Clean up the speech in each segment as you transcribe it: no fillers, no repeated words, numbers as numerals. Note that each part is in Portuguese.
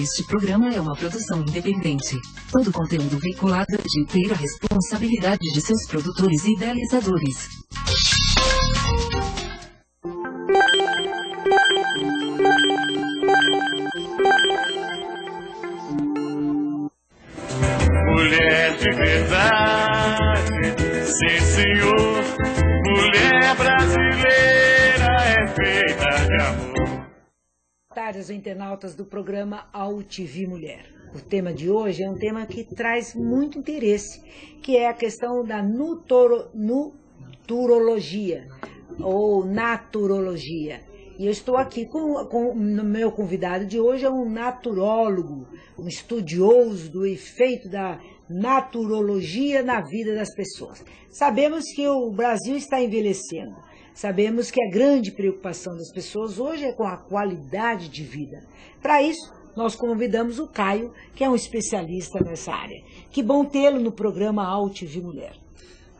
Este programa é uma produção independente. Todo conteúdo veiculado é de inteira responsabilidade de seus produtores e idealizadores. Mulher de verdade, sim senhor. Mulher brasileira é feita de amor. Boa tarde aos internautas do programa AuTV Mulher. O tema de hoje é um tema que traz muito interesse, que é a questão da nuturologia ou naturologia. E eu estou aqui com o meu convidado de hoje, é um naturólogo, um estudioso do efeito da naturologia na vida das pessoas. Sabemos que o Brasil está envelhecendo. Sabemos que a grande preocupação das pessoas hoje é com a qualidade de vida. Para isso, nós convidamos o Caio, que é um especialista nessa área. Que bom tê-lo no programa AuTV Mulher.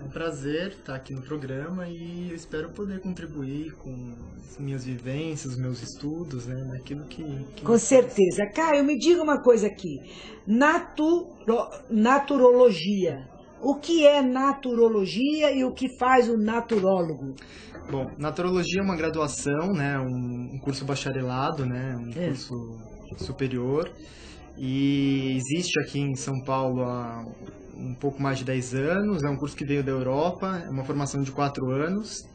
É um prazer estar aqui no programa e eu espero poder contribuir com as minhas vivências, os meus estudos, né, naquilo que com certeza. Caio, me diga uma coisa aqui. Naturologia. O que é naturologia e o que faz o naturólogo? Bom, naturologia é uma graduação, né, um curso bacharelado, né, um curso superior, e existe aqui em São Paulo há um pouco mais de 10 anos, é um curso que veio da Europa, é uma formação de 4 anos.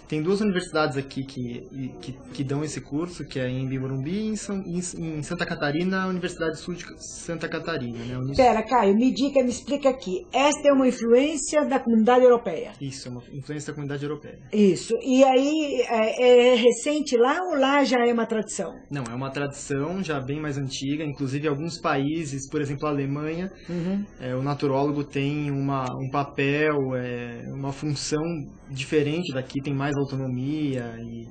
Tem 2 universidades aqui que dão esse curso, que é em Morumbi e em Santa Catarina, a Universidade Sul de Santa Catarina. Né? Espera, Caio, me explica aqui. Esta é uma influência da comunidade europeia? Isso, é uma influência da comunidade europeia. Isso. E aí, é recente lá ou lá já é uma tradição? Não, é uma tradição já bem mais antiga. Inclusive, em alguns países, por exemplo, a Alemanha, o naturólogo tem um papel, uma função diferente daqui, tem mais autonomia e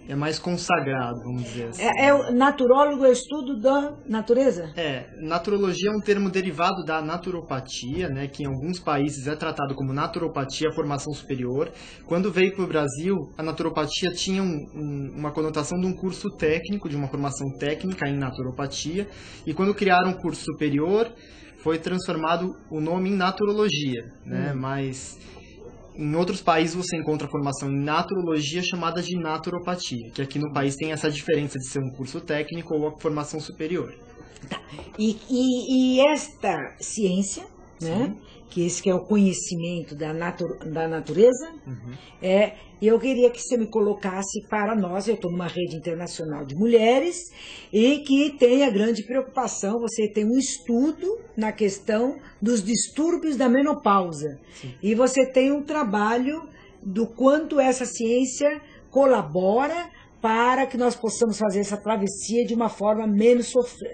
é mais consagrado, vamos dizer assim. O naturólogo é o estudo da natureza? Naturologia é um termo derivado da naturopatia, né, que em alguns países é tratado como naturopatia, formação superior. Quando veio para o Brasil, a naturopatia tinha uma conotação de um curso técnico, de uma formação técnica em naturopatia, e quando criaram um curso superior, foi transformado o nome em naturologia, né, mas em outros países você encontra a formação em naturologia chamada de naturopatia, que aqui no país tem essa diferença de ser um curso técnico ou a formação superior. Tá. E esta ciência, né, que esse que é o conhecimento da natureza, eu queria que você me colocasse para nós, eu estou numa rede internacional de mulheres e que tem a grande preocupação, você tem um estudo na questão dos distúrbios da menopausa. Sim. E você tem um trabalho do quanto essa ciência colabora para que nós possamos fazer essa travessia de uma forma menos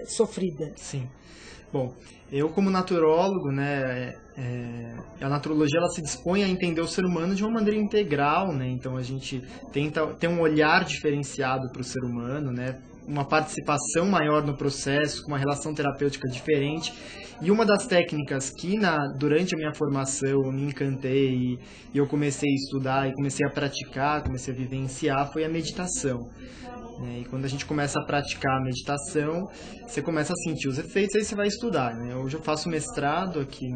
sofrida. Sim. Bom, eu como naturólogo, né, a naturologia ela se dispõe a entender o ser humano de uma maneira integral, né, então a gente tenta ter um olhar diferenciado para o ser humano, né, uma participação maior no processo, com uma relação terapêutica diferente. E uma das técnicas que durante a minha formação eu me encantei e eu comecei a estudar e comecei a praticar, comecei a vivenciar, foi a meditação. E quando a gente começa a praticar a meditação, você começa a sentir os efeitos, aí você vai estudar. Né? Hoje eu faço mestrado aqui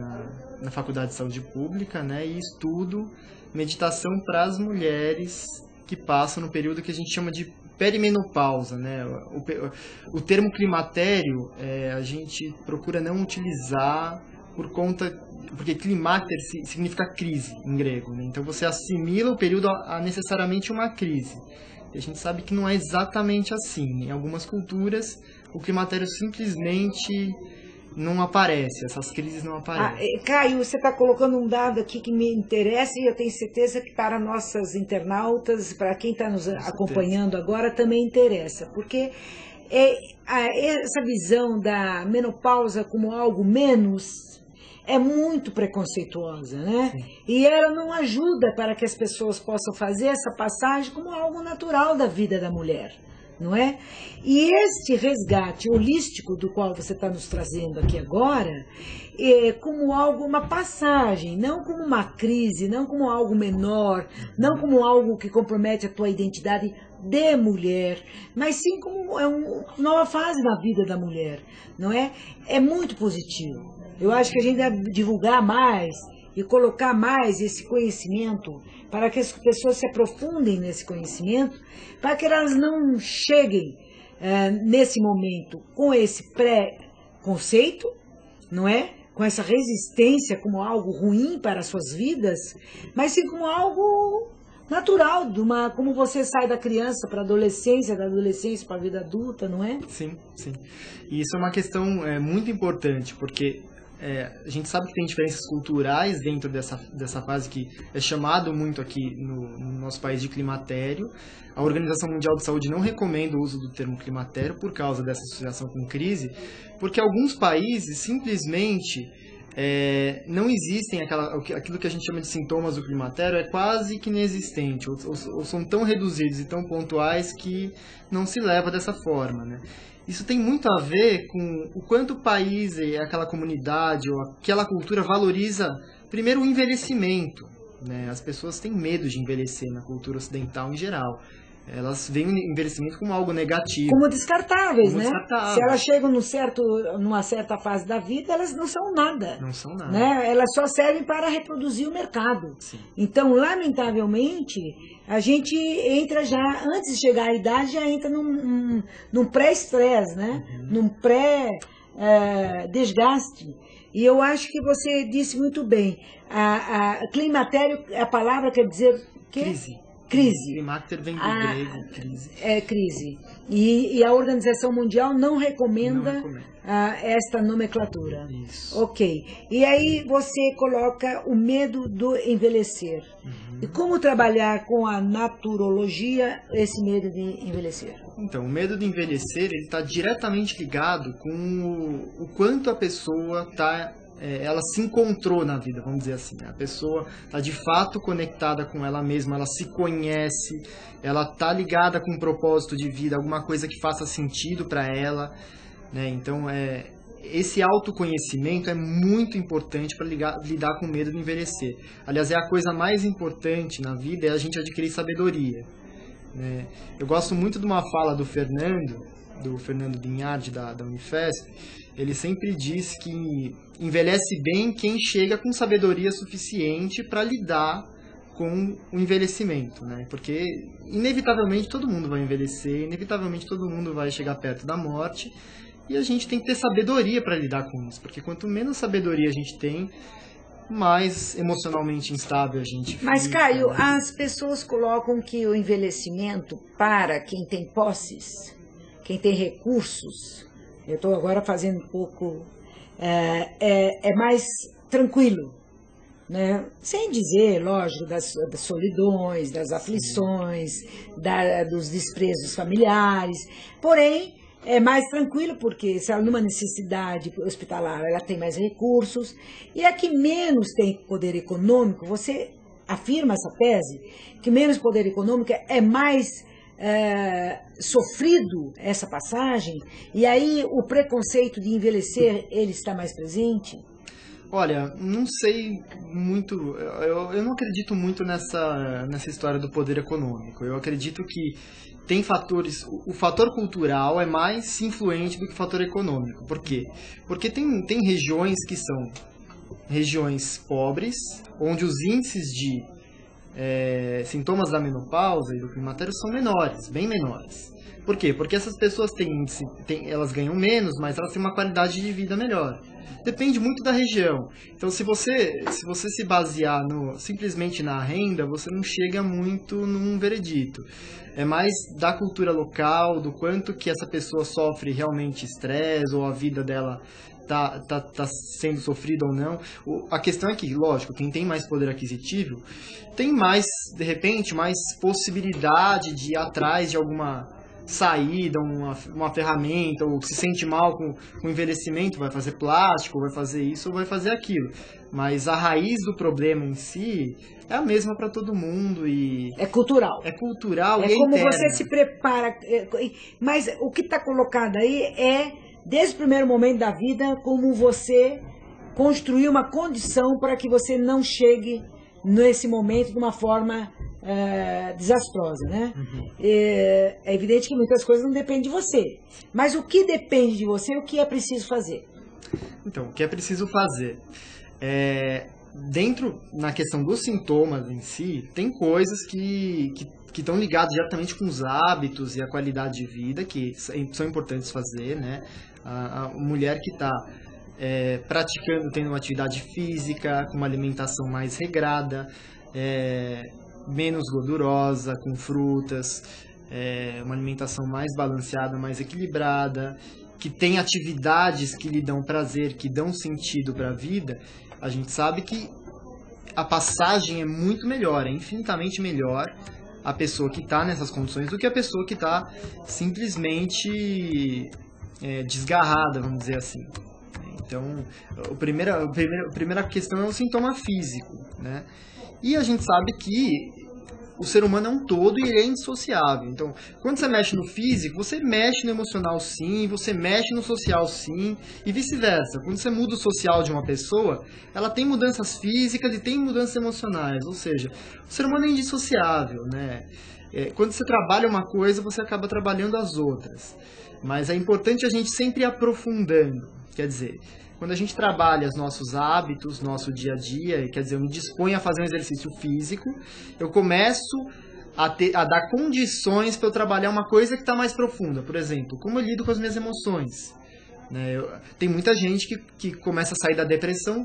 na Faculdade de Saúde Pública, né, e estudo meditação para as mulheres que passam no período que a gente chama de perimenopausa. Né? O termo climatério a gente procura não utilizar porque climater significa crise em grego. Né? Então você assimila o período a necessariamente uma crise. A gente sabe que não é exatamente assim. Em algumas culturas, o climatério simplesmente não aparece, essas crises não aparecem. Caio, você está colocando um dado aqui que me interessa e eu tenho certeza que para nossas internautas, para quem está nos acompanhando agora, também interessa. Porque essa visão da menopausa como algo menos é muito preconceituosa, né? Sim. E ela não ajuda para que as pessoas possam fazer essa passagem como algo natural da vida da mulher, não é? E este resgate holístico do qual você está nos trazendo aqui agora, como algo, uma passagem, não como uma crise, não como algo menor, não como algo que compromete a tua identidade de mulher, mas sim como é uma nova fase na vida da mulher, não é? É muito positivo. Eu acho que a gente deve divulgar mais e colocar mais esse conhecimento para que as pessoas se aprofundem nesse conhecimento, para que elas não cheguem nesse momento com esse pré-conceito, não é? Com essa resistência como algo ruim para as suas vidas, mas sim como algo natural, como você sai da criança para a adolescência, da adolescência para a vida adulta, não é? Sim, sim. E isso é uma questão muito importante, porque a gente sabe que tem diferenças culturais dentro dessa fase que é chamado muito aqui no nosso país de climatério. A Organização Mundial de Saúde não recomenda o uso do termo climatério por causa dessa associação com crise, porque alguns países simplesmente não existem aquilo que a gente chama de sintomas do climatério, é quase que inexistente, ou são tão reduzidos e tão pontuais que não se leva dessa forma, né? Isso tem muito a ver com o quanto o país, aquela comunidade ou aquela cultura valoriza, primeiro, o envelhecimento, né? As pessoas têm medo de envelhecer na cultura ocidental em geral. Elas veem o envelhecimento como algo negativo. Como descartáveis, como né? descartáveis. Se elas chegam numa certa fase da vida, elas não são nada. Não são nada. Né? Elas só servem para reproduzir o mercado. Sim. Então, lamentavelmente, a gente entra já, antes de chegar à idade, já entra num pré-estresse, né? Num pré-desgaste. E eu acho que você disse muito bem. Climatério, a palavra quer dizer quê? Crise. Climatério vem do grego, crise. É crise. E a Organização Mundial não recomenda esta nomenclatura. Isso. Ok. E aí você coloca o medo do envelhecer. E como trabalhar com a naturologia esse medo de envelhecer? Então, o medo de envelhecer está diretamente ligado com o quanto a pessoa ela se encontrou na vida, vamos dizer assim. A pessoa está de fato conectada com ela mesma, ela se conhece, ela está ligada com um propósito de vida, alguma coisa que faça sentido para ela, né? Então, esse autoconhecimento é muito importante para lidar com o medo de envelhecer. Aliás, é a coisa mais importante na vida, é a gente adquirir sabedoria, né? Eu gosto muito de uma fala do Fernando Binhardi, da Unifesp. Ele sempre diz que envelhece bem quem chega com sabedoria suficiente para lidar com o envelhecimento, né? Porque inevitavelmente todo mundo vai envelhecer, inevitavelmente todo mundo vai chegar perto da morte, e a gente tem que ter sabedoria para lidar com isso, porque quanto menos sabedoria a gente tem, mais emocionalmente instável a gente fica. Mas, Caio, as pessoas colocam que o envelhecimento, para quem tem posses, quem tem recursos, eu estou agora fazendo um pouco, é mais tranquilo, né? Sem dizer, lógico, das solidões, das aflições, dos desprezos familiares, porém é mais tranquilo porque se ela numa necessidade hospitalar ela tem mais recursos, e a que menos tem poder econômico, você afirma essa tese, que menos poder econômico é mais sofrido essa passagem, e aí o preconceito de envelhecer ele está mais presente? Olha, não sei muito, eu não acredito muito nessa história do poder econômico. Eu acredito que tem fatores, o fator cultural é mais influente do que o fator econômico. Por quê? Porque tem regiões que são regiões pobres, onde os índices de sintomas da menopausa e do climatério são menores, bem menores. Por quê? Porque essas pessoas elas ganham menos, mas elas têm uma qualidade de vida melhor. Depende muito da região. Então, se você se basear simplesmente na renda, você não chega muito num veredito. É mais da cultura local, do quanto que essa pessoa sofre realmente estresse, ou a vida dela tá sendo sofrida ou não. A questão é que, lógico, quem tem mais poder aquisitivo tem mais, de repente, mais possibilidade de ir atrás de alguma saída, uma ferramenta, ou se sente mal com o envelhecimento, vai fazer plástico, vai fazer isso ou vai fazer aquilo. Mas a raiz do problema em si é a mesma para todo mundo e é cultural. É cultural e é como interna. Você se prepara. Mas o que está colocado aí desde o primeiro momento da vida, como você construir uma condição para que você não chegue nesse momento de uma forma desastrosa, né? É evidente que muitas coisas não dependem de você. Mas o que depende de você, o que é preciso fazer? Então, o que é preciso fazer? Na questão dos sintomas em si, tem coisas que estão ligadas diretamente com os hábitos e a qualidade de vida, que são importantes fazer, né? A mulher que está praticando, tendo uma atividade física, com uma alimentação mais regrada, menos gordurosa, com frutas, uma alimentação mais balanceada, mais equilibrada, que tem atividades que lhe dão prazer, que dão sentido para a vida, a gente sabe que a passagem é muito melhor, é infinitamente melhor a pessoa que está nessas condições do que a pessoa que está simplesmente desgarrada, vamos dizer assim. Então, a primeira questão é o sintoma físico, né? E a gente sabe que o ser humano é um todo e ele é indissociável. Então, quando você mexe no físico, você mexe no emocional sim, você mexe no social sim, e vice-versa. Quando você muda o social de uma pessoa, ela tem mudanças físicas e tem mudanças emocionais. Ou seja, o ser humano é indissociável, né? Quando você trabalha uma coisa, você acaba trabalhando as outras. Mas é importante a gente sempre ir aprofundando. Quer dizer, quando a gente trabalha os nossos hábitos, nosso dia a dia, quer dizer, eu me disponho a fazer um exercício físico, eu começo a dar condições para eu trabalhar uma coisa que está mais profunda. Por exemplo, como eu lido com as minhas emoções. Né? Tem muita gente que começa a sair da depressão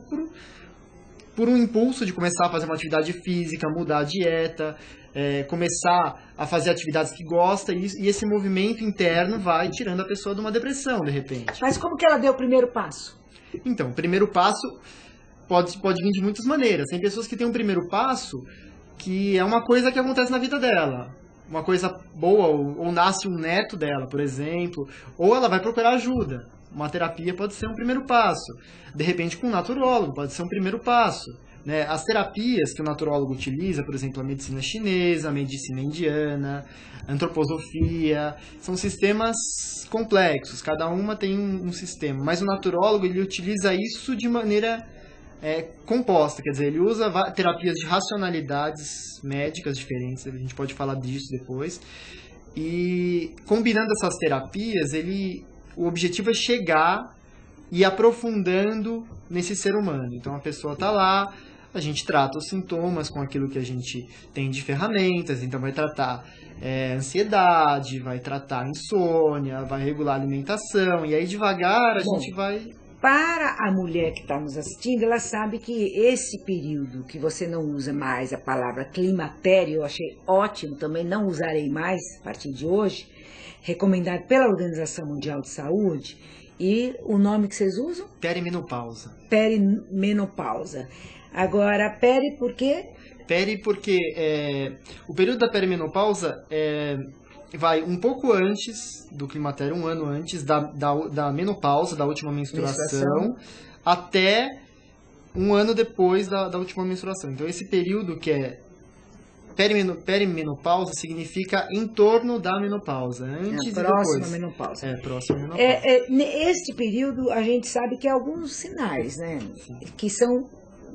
por um impulso de começar a fazer uma atividade física, mudar a dieta, começar a fazer atividades que gosta, e esse movimento interno vai tirando a pessoa de uma depressão, de repente. Mas como que ela deu o primeiro passo? Então, o primeiro passo pode vir de muitas maneiras. Tem pessoas que têm um primeiro passo que é uma coisa que acontece na vida dela. Uma coisa boa, ou nasce um neto dela, por exemplo. Ou ela vai procurar ajuda. Uma terapia pode ser um primeiro passo. De repente, com um naturólogo, pode ser um primeiro passo. Né? As terapias que o naturólogo utiliza, por exemplo, a medicina chinesa, a medicina indiana, a antroposofia, são sistemas complexos, cada uma tem um sistema, mas o naturólogo ele utiliza isso de maneira composta, quer dizer, ele usa terapias de racionalidades médicas diferentes, a gente pode falar disso depois, e combinando essas terapias, o objetivo é chegar e ir aprofundando nesse ser humano. Então a pessoa está lá, a gente trata os sintomas com aquilo que a gente tem de ferramentas, então vai tratar ansiedade, vai tratar insônia, vai regular a alimentação, e aí devagar a gente vai... Para a mulher que está nos assistindo, ela sabe que esse período que você não usa mais a palavra climatério, eu achei ótimo, também não usarei mais a partir de hoje, recomendado pela Organização Mundial de Saúde, e o nome que vocês usam? Perimenopausa. Perimenopausa. Agora, por quê? Porque o período da perimenopausa vai um pouco antes do climatério, um ano antes da menopausa, da última menstruação, até um ano depois da última menstruação. Então, esse período que é perimenopausa significa em torno da menopausa, antes e depois. Próxima menopausa. Próxima menopausa. Neste período, a gente sabe que há alguns sinais, né? Que são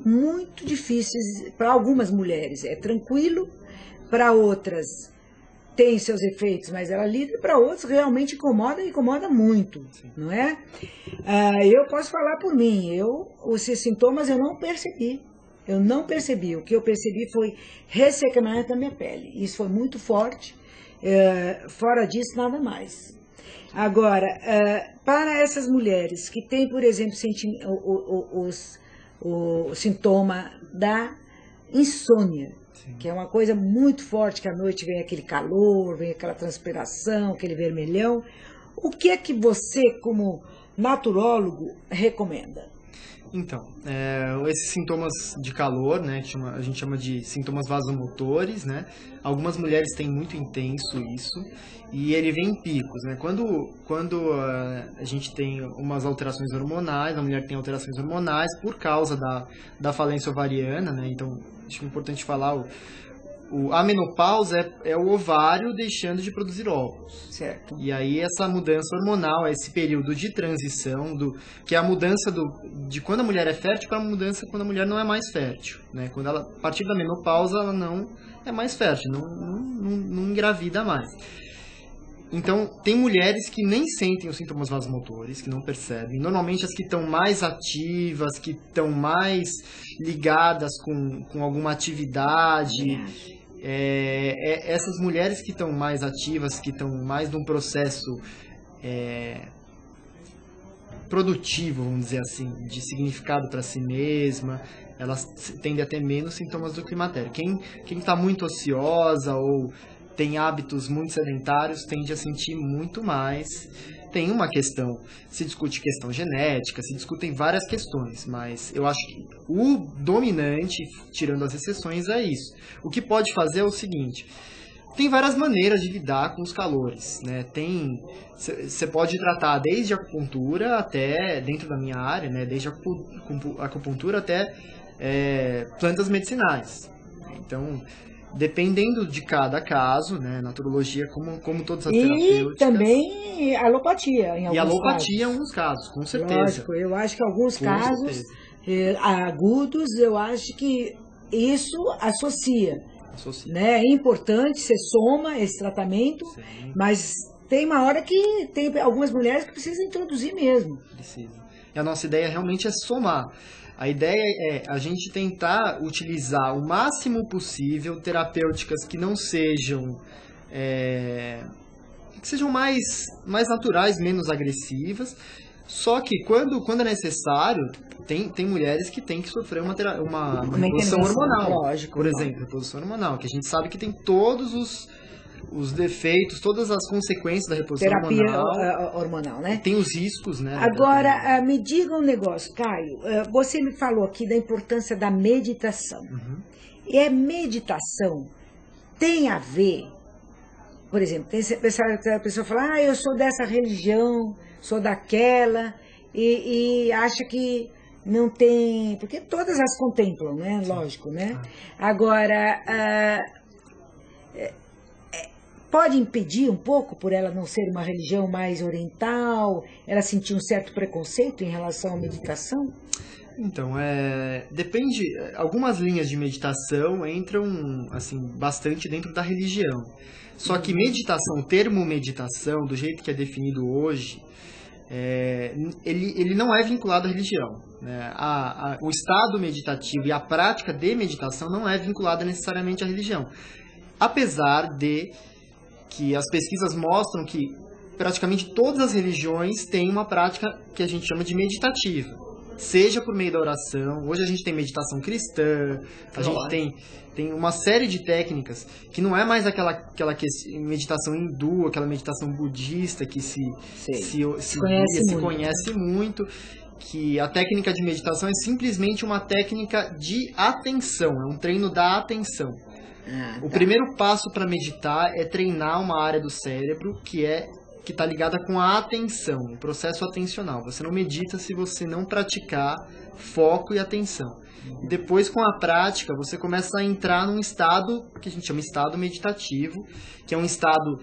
muito difíceis para algumas mulheres. É tranquilo, para outras tem seus efeitos, mas ela lida, para outros realmente incomoda muito, não é? Eu posso falar por mim, esses sintomas eu não percebi. Eu não percebi. O que eu percebi foi ressecamento da minha pele. Isso foi muito forte. Fora disso, nada mais. Agora, para essas mulheres que têm, por exemplo, o sintoma da insônia, sim, que é uma coisa muito forte, que à noite vem aquele calor, vem aquela transpiração, aquele vermelhão, o que é que você, como naturólogo, recomenda? Então, esses sintomas de calor, né, a gente chama de sintomas vasomotores, né? Algumas mulheres têm muito intenso isso, e ele vem em picos, né? Quando a gente tem umas alterações hormonais, a mulher tem alterações hormonais por causa da falência ovariana, né? Então, acho importante falar, A menopausa é o ovário deixando de produzir óvulos. Certo. E aí essa mudança hormonal, esse período de transição, que é a mudança de quando a mulher é fértil para a mudança quando a mulher não é mais fértil. Né? Quando ela, a partir da menopausa ela não é mais fértil, não engravida mais. Então, tem mulheres que nem sentem os sintomas vasomotores, que não percebem. Normalmente, as que estão mais ativas, que estão mais ligadas com alguma atividade. Essas mulheres que estão mais ativas, que estão mais num processo produtivo, vamos dizer assim, de significado para si mesma, elas tendem a ter menos sintomas do climatério. Quem está muito ociosa ou tem hábitos muito sedentários, tende a sentir muito mais. Tem uma questão, se discute questão genética, se discutem várias questões, mas eu acho que o dominante, tirando as exceções, é isso. O que pode fazer é o seguinte: tem várias maneiras de lidar com os calores, né? Você pode tratar desde a acupuntura até, dentro da minha área, né? Desde a acupuntura até plantas medicinais. Então, dependendo de cada caso, né, naturologia, como todas as terapêuticas. E também alopatia, em alguns casos. E alopatia em alguns casos, com certeza. Lógico, eu acho que em alguns casos agudos, eu acho que isso associa. Né? É importante, você soma esse tratamento, sim, mas tem uma hora que tem algumas mulheres que precisam introduzir mesmo. Precisa. E a nossa ideia realmente é somar. A ideia é a gente tentar utilizar o máximo possível terapêuticas que não sejam que sejam mais naturais, menos agressivas. Só que quando é necessário, tem mulheres que têm que sofrer uma reposição hormonal. Lógico, por exemplo, reposição hormonal, que a gente sabe que tem todos os defeitos, todas as consequências da reposição hormonal, né? Tem os riscos, né? Agora, me diga um negócio, Caio. Você me falou aqui da importância da meditação. Uhum. E a meditação tem a ver, por exemplo, a pessoa fala, eu sou dessa religião, sou daquela, e acha que não tem... Porque todas as contemplam, né? Lógico, né? Agora... pode impedir um pouco, por ela não ser uma religião mais oriental, ela sentir um certo preconceito em relação à meditação? Então, depende. Algumas linhas de meditação entram assim, bastante dentro da religião. Só que meditação, o termo meditação, do jeito que é definido hoje, ele não é vinculado à religião. Né? O estado meditativo e a prática de meditação não é vinculada necessariamente à religião. Apesar de que as pesquisas mostram que praticamente todas as religiões têm uma prática que a gente chama de meditativa. Seja por meio da oração, hoje a gente tem meditação cristã, a gente tem uma série de técnicas que não é mais aquela meditação hindu, aquela meditação budista que se conhece muito, que a técnica de meditação é simplesmente uma técnica de atenção, é um treino da atenção. O primeiro passo para meditar é treinar uma área do cérebro que está ligada com a atenção, o processo atencional. Você não medita se você não praticar foco e atenção. Depois, com a prática, você começa a entrar num estado que a gente chama de estado meditativo, que é um estado,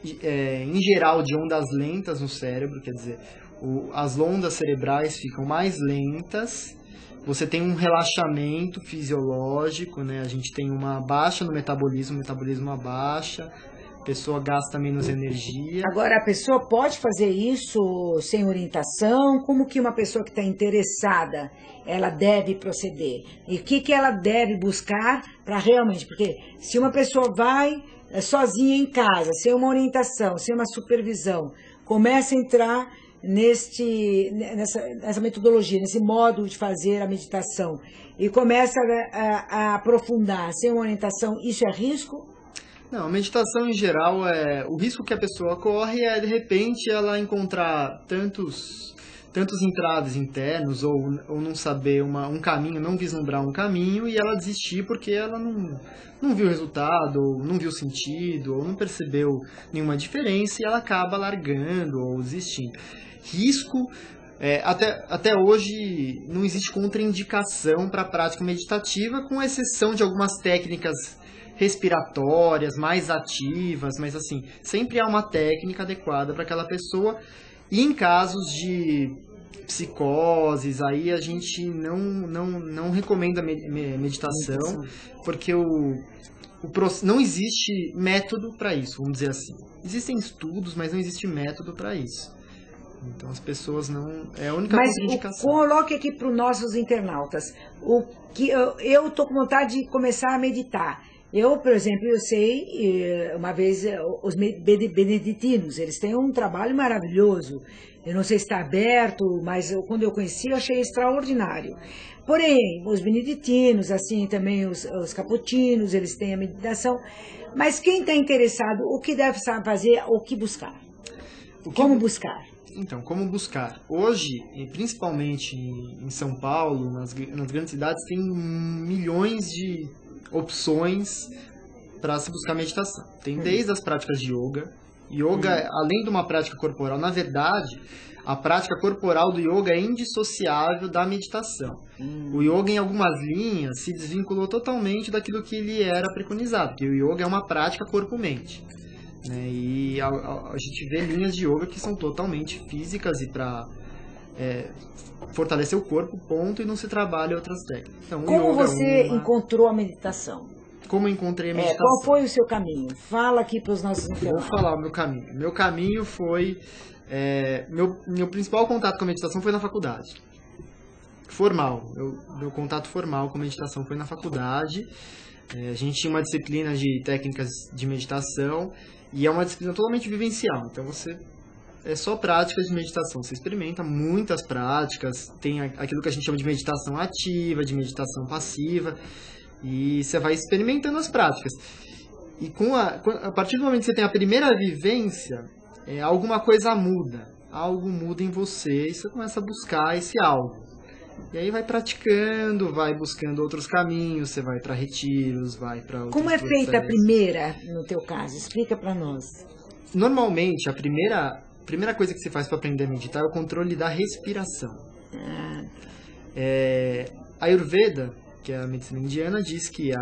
em geral, de ondas lentas no cérebro, quer dizer, as ondas cerebrais ficam mais lentas. Você tem um relaxamento fisiológico, né? A gente tem uma baixa no metabolismo, o metabolismo abaixa, a pessoa gasta menos energia. Agora, a pessoa pode fazer isso sem orientação? Como que uma pessoa que está interessada, ela deve proceder? E o que ela deve buscar para realmente... Porque se uma pessoa vai sozinha em casa, sem uma orientação, sem uma supervisão, começa a entrar nessa metodologia, nesse modo de fazer a meditação, e começa a aprofundar sem uma orientação, isso é risco? Não, a meditação em geral, o risco que a pessoa corre é, de repente, ela encontrar tantos entraves internos, ou não saber um caminho, não vislumbrar um caminho, e ela desistir porque ela não viu o resultado, ou não viu o sentido, ou não percebeu nenhuma diferença, e ela acaba largando ou desistindo. Risco, Até hoje não existe contraindicação para a prática meditativa, com exceção de algumas técnicas respiratórias mais ativas, mas assim, sempre há uma técnica adequada para aquela pessoa. E em casos de psicoses, aí a gente não recomenda meditação, porque não existe método para isso, vamos dizer assim. Existem estudos, mas não existe método para isso. Então as pessoas não... É a única contraindicação. Mas coloque aqui para os nossos internautas. Eu estou com vontade de começar a meditar. Eu, por exemplo, eu sei, uma vez, os beneditinos, eles têm um trabalho maravilhoso. Eu não sei se está aberto, mas quando eu conheci, eu achei extraordinário. Porém, os beneditinos, assim, também os caputinos, eles têm a meditação. Mas quem está interessado, o que deve fazer, o que buscar? Como buscar? Então, como buscar? Hoje, principalmente em São Paulo, nas grandes cidades, tem milhões de opções para se buscar meditação. Tem desde as práticas de yoga. Yoga, além de uma prática corporal, na verdade, a prática corporal do yoga é indissociável da meditação. O yoga, em algumas linhas, se desvinculou totalmente daquilo que ele era preconizado, porque o yoga é uma prática corpo-mente. Né? E a gente vê linhas de yoga que são totalmente físicas e para fortalecer o corpo, ponto, e não se trabalha outras técnicas. Então, como você encontrou a meditação? Como eu encontrei a meditação? Qual foi o seu caminho? Fala aqui para os nossos internautas. Vou falar o meu caminho. Meu caminho foi... meu principal contato com a meditação foi na faculdade. Formal. Meu contato formal com a meditação foi na faculdade. A gente tinha uma disciplina de técnicas de meditação e é uma disciplina totalmente vivencial. Então é só práticas de meditação. Você experimenta muitas práticas. Tem aquilo que a gente chama de meditação ativa, de meditação passiva. E você vai experimentando as práticas. E a partir do momento que você tem a primeira vivência, alguma coisa muda. Algo muda em você e você começa a buscar esse algo. E aí vai praticando, vai buscando outros caminhos, você vai para retiros, vai para outros Como é feita a primeira, no teu caso? Explica para nós. Normalmente, a primeira coisa que você faz para aprender a meditar é o controle da respiração. A Ayurveda, que é a medicina indiana, diz que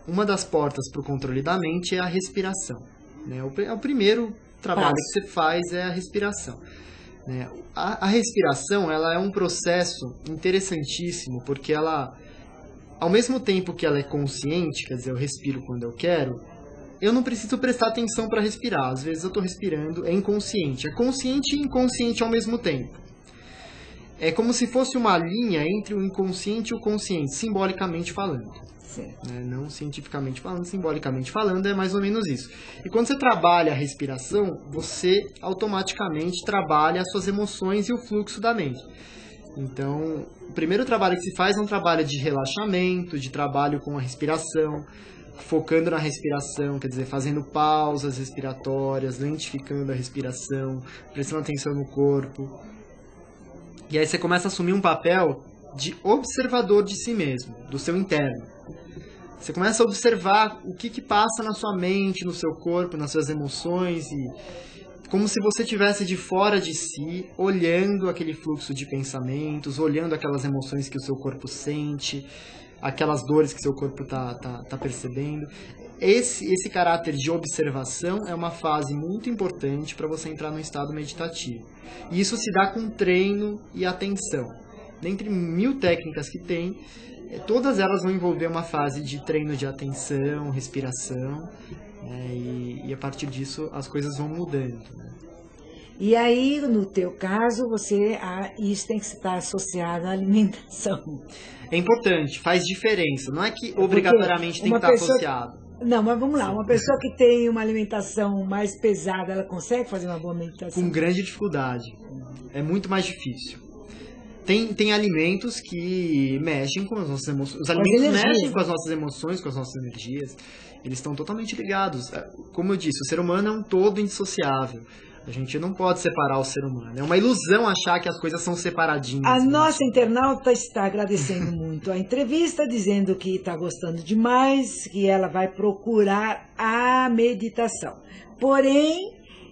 uma das portas para o controle da mente é a respiração. Né? O primeiro trabalho que você faz é a respiração. Né? A respiração, ela é um processo interessantíssimo, porque ela, ao mesmo tempo que ela é consciente, quer dizer, eu respiro quando eu quero, eu não preciso prestar atenção para respirar. Às vezes eu estou respirando, é inconsciente. É consciente e inconsciente ao mesmo tempo. É como se fosse uma linha entre o inconsciente e o consciente, simbolicamente falando. Né? Não cientificamente falando, simbolicamente falando, é mais ou menos isso. E quando você trabalha a respiração, você automaticamente trabalha as suas emoções e o fluxo da mente. Então, o primeiro trabalho que se faz é um trabalho de relaxamento, de trabalho com a respiração, focando na respiração, quer dizer, fazendo pausas respiratórias, lentificando a respiração, prestando atenção no corpo. E aí você começa a assumir um papel de observador de si mesmo, do seu interno. Você começa a observar o que passa na sua mente, no seu corpo, nas suas emoções, e como se você estivesse de fora de si, olhando aquele fluxo de pensamentos, olhando aquelas emoções que o seu corpo sente, aquelas dores que seu corpo tá percebendo. Esse caráter de observação é uma fase muito importante para você entrar no estado meditativo. E isso se dá com treino e atenção. Dentre 1000 técnicas que tem, todas elas vão envolver uma fase de treino de atenção, respiração, e a partir disso as coisas vão mudando. Né? E aí, no teu caso, isso tem que estar associado à alimentação. É importante, faz diferença. Não é que obrigatoriamente tem que estar associado. Não, mas vamos lá. Uma pessoa que tem uma alimentação mais pesada, ela consegue fazer uma boa meditação? Com grande dificuldade. É muito mais difícil. Tem alimentos que mexem com as nossas emoções. Os alimentos mexem com as nossas emoções, com as nossas energias. Eles estão totalmente ligados. Como eu disse, o ser humano é um todo indissociável. A gente não pode separar o ser humano. É uma ilusão achar que as coisas são separadinhas. A nossa internauta está agradecendo muito a entrevista, dizendo que está gostando demais, que ela vai procurar a meditação. Porém,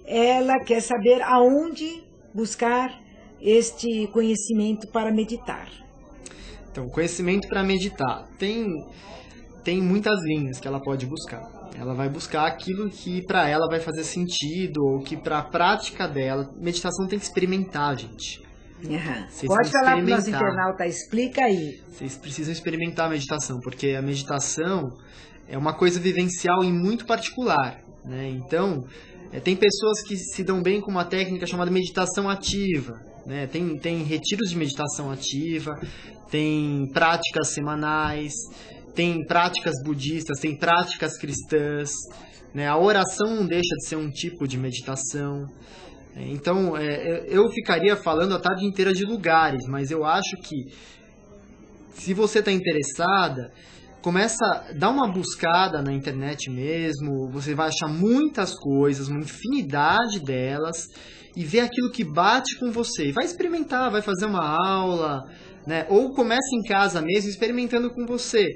ela quer saber aonde buscar este conhecimento para meditar? Então, conhecimento para meditar. Tem muitas linhas que ela pode buscar. Ela vai buscar aquilo que para ela vai fazer sentido, ou que para a prática dela... Meditação tem que experimentar, gente. Uhum. Pode falar para o nosso internauta, explica aí. Vocês precisam experimentar a meditação, porque a meditação é uma coisa vivencial e muito particular, né? Então, tem pessoas que se dão bem com uma técnica chamada meditação ativa, né? Tem retiros de meditação ativa, tem práticas semanais, tem práticas budistas, tem práticas cristãs, né? A oração não deixa de ser um tipo de meditação. Então, eu ficaria falando a tarde inteira de lugares, mas eu acho que se você está interessada, dá uma buscada na internet mesmo, você vai achar muitas coisas, uma infinidade delas, e ver aquilo que bate com você. Vai experimentar, vai fazer uma aula, né? Ou começa em casa mesmo, experimentando com você.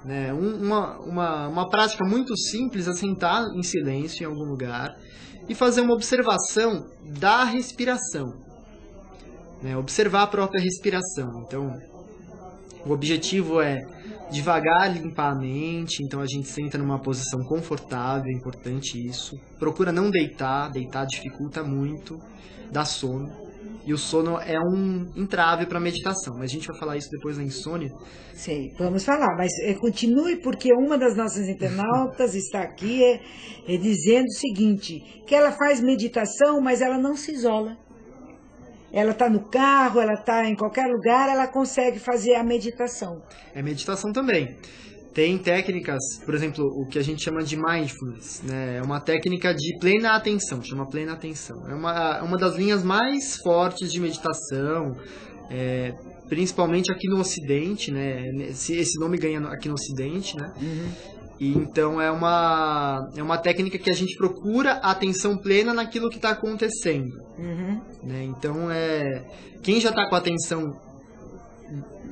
Né? Uma prática muito simples é sentar em silêncio em algum lugar e fazer uma observação da respiração. Né? Observar a própria respiração. Então, o objetivo é devagar limpar a mente, então a gente senta numa posição confortável, é importante isso. Procura não deitar dificulta muito, dá sono. E o sono é um entrave para a meditação, mas a gente vai falar isso depois da insônia. Sim, vamos falar, mas continue, porque uma das nossas internautas está aqui dizendo o seguinte, que ela faz meditação, mas ela não se isola. Ela está no carro, ela está em qualquer lugar, ela consegue fazer a meditação. É meditação também. Tem técnicas, por exemplo, o que a gente chama de mindfulness, né? É uma técnica de plena atenção, chama plena atenção. É uma das linhas mais fortes de meditação, principalmente aqui no Ocidente, né? Esse nome ganha aqui no Ocidente, né? Uhum. E então é uma técnica que a gente procura atenção plena naquilo que está acontecendo. Uhum. Né? Então, quem já está com a atenção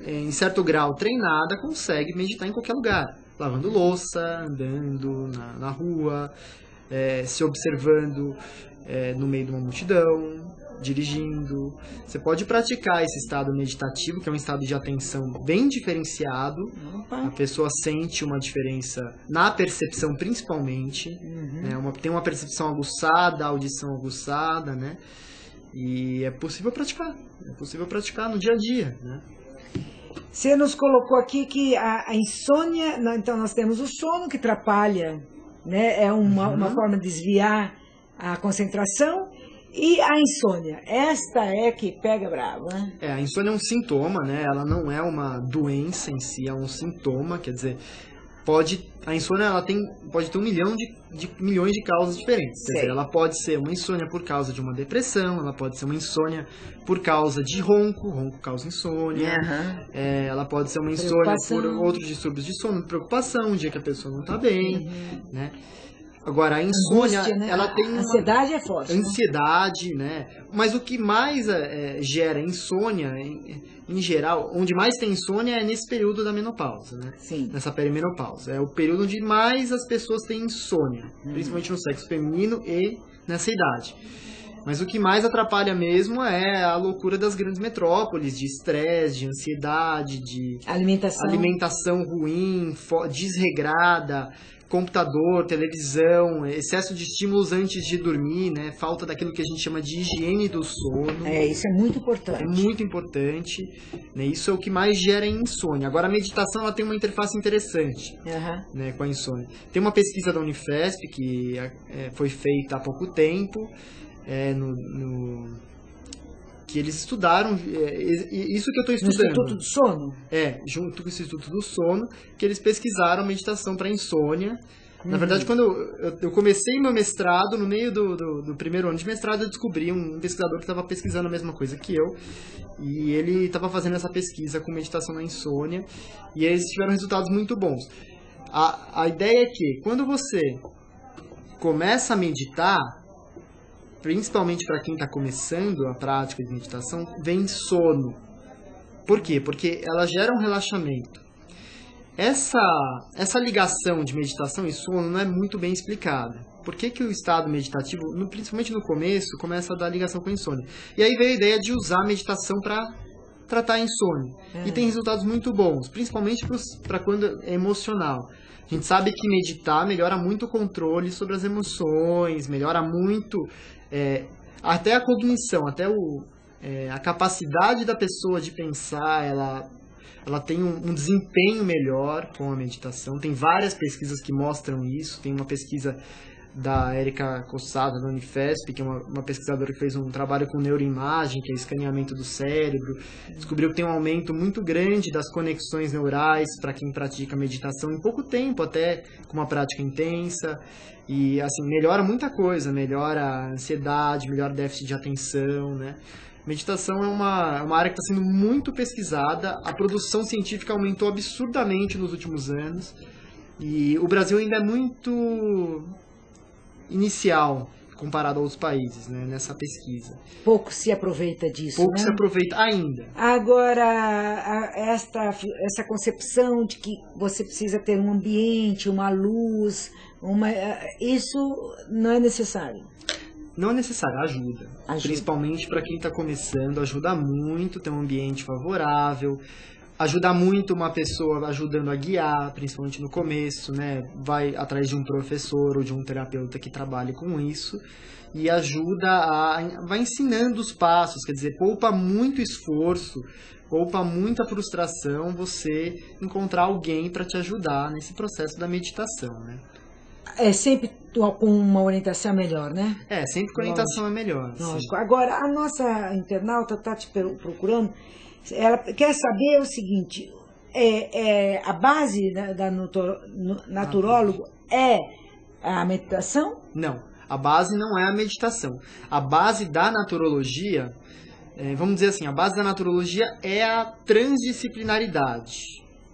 em certo grau treinada, consegue meditar em qualquer lugar. Lavando louça, andando na rua, se observando no meio de uma multidão, dirigindo. Você pode praticar esse estado meditativo, que é um estado de atenção bem diferenciado. Opa. A pessoa sente uma diferença na percepção, principalmente. Uhum. Né? Tem uma percepção aguçada, audição aguçada, né? E é possível praticar no dia a dia, né? Você nos colocou aqui que a insônia, então nós temos o sono que atrapalha, né? É uma forma de desviar a concentração. E a insônia, esta é que pega bravo, né? A insônia é um sintoma, né? Ela não é uma doença em si, é um sintoma, quer dizer, a insônia ela pode ter milhões de causas diferentes. Quer dizer, ela pode ser uma insônia por causa de uma depressão, ela pode ser uma insônia por causa de ronco causa insônia, ela pode ser uma insônia por outros distúrbios de sono, preocupação, um dia que a pessoa não está bem, né? Agora, a insônia, angústia, né? Ela tem a ansiedade é forte. Ansiedade, né? Mas o que mais gera insônia, em geral, onde mais tem insônia é nesse período da menopausa, né? Sim. Nessa perimenopausa. É o período onde mais as pessoas têm insônia, principalmente no sexo feminino e nessa idade. Mas o que mais atrapalha mesmo é a loucura das grandes metrópoles, de estresse, de ansiedade, de alimentação ruim, desregrada, computador, televisão, excesso de estímulos antes de dormir, né? Falta daquilo que a gente chama de higiene do sono. Isso é muito importante. É muito importante, né? Isso é o que mais gera insônia. Agora, a meditação ela tem uma interface interessante, né, com a insônia. Tem uma pesquisa da Unifesp que foi feita há pouco tempo, que eles estudaram, isso que eu estou estudando. No Instituto do Sono? Junto com o Instituto do Sono, que eles pesquisaram meditação para insônia. Na verdade, quando eu comecei meu mestrado, no meio do primeiro ano de mestrado, eu descobri um pesquisador que estava pesquisando a mesma coisa que eu, e ele estava fazendo essa pesquisa com meditação na insônia, e eles tiveram resultados muito bons. A ideia é que, quando você começa a meditar, principalmente para quem está começando a prática de meditação, vem sono. Por quê? Porque ela gera um relaxamento. Essa ligação de meditação e sono não é muito bem explicada. Por que o estado meditativo, principalmente no começo, começa a dar ligação com a insônia? E aí veio a ideia de usar a meditação para tratar a insônia. E tem resultados muito bons, principalmente para quando é emocional. A gente sabe que meditar melhora muito o controle sobre as emoções, melhora muito até a cognição, até a capacidade da pessoa de pensar, ela tem um desempenho melhor com a meditação. Tem várias pesquisas que mostram isso. Tem uma pesquisa da Érica Cossada, da Unifesp, que é uma pesquisadora que fez um trabalho com neuroimagem, que é escaneamento do cérebro. Descobriu que tem um aumento muito grande das conexões neurais para quem pratica meditação em pouco tempo, até com uma prática intensa. E assim, melhora muita coisa, melhora a ansiedade, melhora o déficit de atenção, né? Meditação é uma área que está sendo muito pesquisada. A produção científica aumentou absurdamente nos últimos anos. E o Brasil ainda é muito inicial comparado a outros países, né, nessa pesquisa. Pouco se aproveita disso, Pouco né? se aproveita ainda. Agora, essa concepção de que você precisa ter um ambiente, uma luz, isso não é necessário. Não é necessário, ajuda. Principalmente para quem está começando, ajuda muito ter um ambiente favorável, ajuda muito uma pessoa ajudando a guiar, principalmente no começo, né? Vai atrás de um professor ou de um terapeuta que trabalhe com isso e vai ensinando os passos, quer dizer, poupa muito esforço, poupa muita frustração você encontrar alguém para te ajudar nesse processo da meditação, né? É sempre com uma orientação melhor, né? Sempre com orientação é melhor. Lógico. Agora, a nossa internauta está te procurando, ela quer saber o seguinte, a base da naturólogo é a meditação? Não, a base não é a meditação. A base da naturologia, vamos dizer assim, a base da naturologia é a transdisciplinaridade.